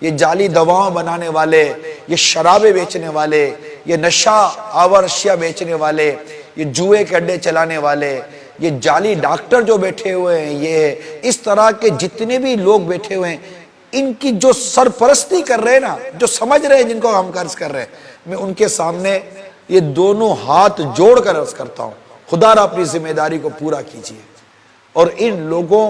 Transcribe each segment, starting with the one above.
یہ جعلی دواؤں بنانے والے، یہ شرابیں بیچنے والے، یہ نشہ آور اشیاء بیچنے والے، یہ جوئے کے اڈے چلانے والے، یہ جعلی ڈاکٹر جو بیٹھے ہوئے ہیں، یہ اس طرح کے جتنے بھی لوگ بیٹھے ہوئے ہیں، ان کی جو سرپرستی کر رہے ہیں نا، جو سمجھ رہے ہیں، جن کو ہم قرض کر رہے ہیں، میں ان کے سامنے یہ دونوں ہاتھ جوڑ کر عرض کرتا ہوں، خدا را اپنی ذمہ داری کو پورا کیجئے اور ان لوگوں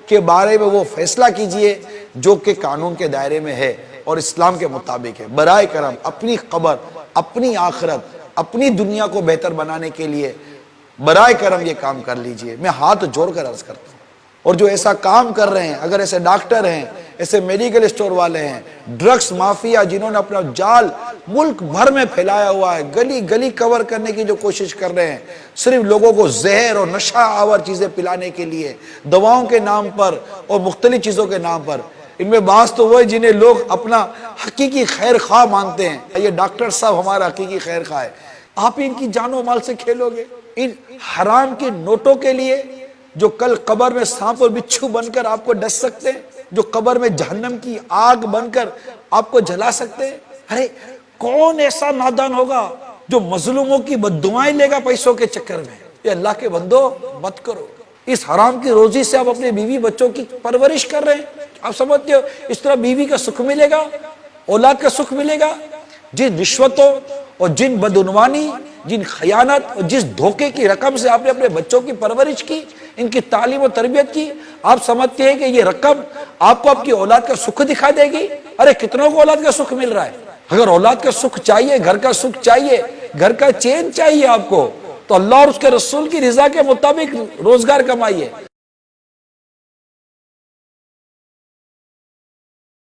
کے بارے میں وہ فیصلہ کیجئے جو کہ قانون کے دائرے میں ہے اور اسلام کے مطابق ہے۔ برائے کرم اپنی قبر، اپنی آخرت، اپنی دنیا کو بہتر بنانے کے لیے برائے کرم یہ کام کر لیجئے۔ میں ہاتھ جوڑ کر عرض کرتا ہوں، اور جو ایسا کام کر رہے ہیں، اگر ایسے ڈاکٹر ہیں، ایسے میڈیکل اسٹور والے ہیں، ڈرگس مافیا جنہوں نے اپنا جال ملک بھر میں پھیلایا ہوا ہے، گلی گلی کور کرنے کی جو کوشش کر رہے ہیں، صرف لوگوں کو زہر اور نشہ آور چیزیں پلانے کے لیے، دواؤں کے نام پر اور مختلف چیزوں کے نام پر، ان میں بعض تو وہ ہے جنہیں لوگ اپنا حقیقی خیر خواہ مانتے ہیں۔ یہ ڈاکٹر صاحب ہمارا حقیقی خیر خواہ ہے، آپ ان کی جان و مال سے کھیلو گے؟ ان حرام کے نوٹوں کے لیے جو کل قبر میں سانپ اور بچھو بن کر آپ کو ڈس سکتے ہیں، جو قبر میں جہنم کی آگ بن کر آپ کو جلا سکتے ہیں۔ ارے کون ایسا نادان ہوگا جو مظلوموں کی بددعائیں لے گا پیسوں کے چکر میں؟ یہ اللہ کے بندو مت کرو۔ اس حرام کی روزی سے آپ اپنے بیوی بچوں کی پرورش کر رہے ہیں، آپ سمجھتے ہو اس طرح بیوی کا سکھ ملے گا، اولاد کا سکھ ملے گا؟ جن رشوتوں اور جن بدعنوانی، جن خیانت اور جس دھوکے کی رقم سے آپ نے اپنے بچوں کی پرورش کی، ان کی تعلیم و تربیت کی، آپ سمجھتے ہیں کہ یہ رقم آپ کو آپ کی اولاد کا سکھ دکھا دے گی؟ ارے کتنوں کو اولاد کا سکھ مل رہا ہے۔ اگر اولاد کا سکھ چاہیے، گھر کا سکھ چاہیے، گھر کا چین چاہیے آپ کو، تو اللہ اور اس کے رسول کی رضا کے مطابق روزگار کمائیے۔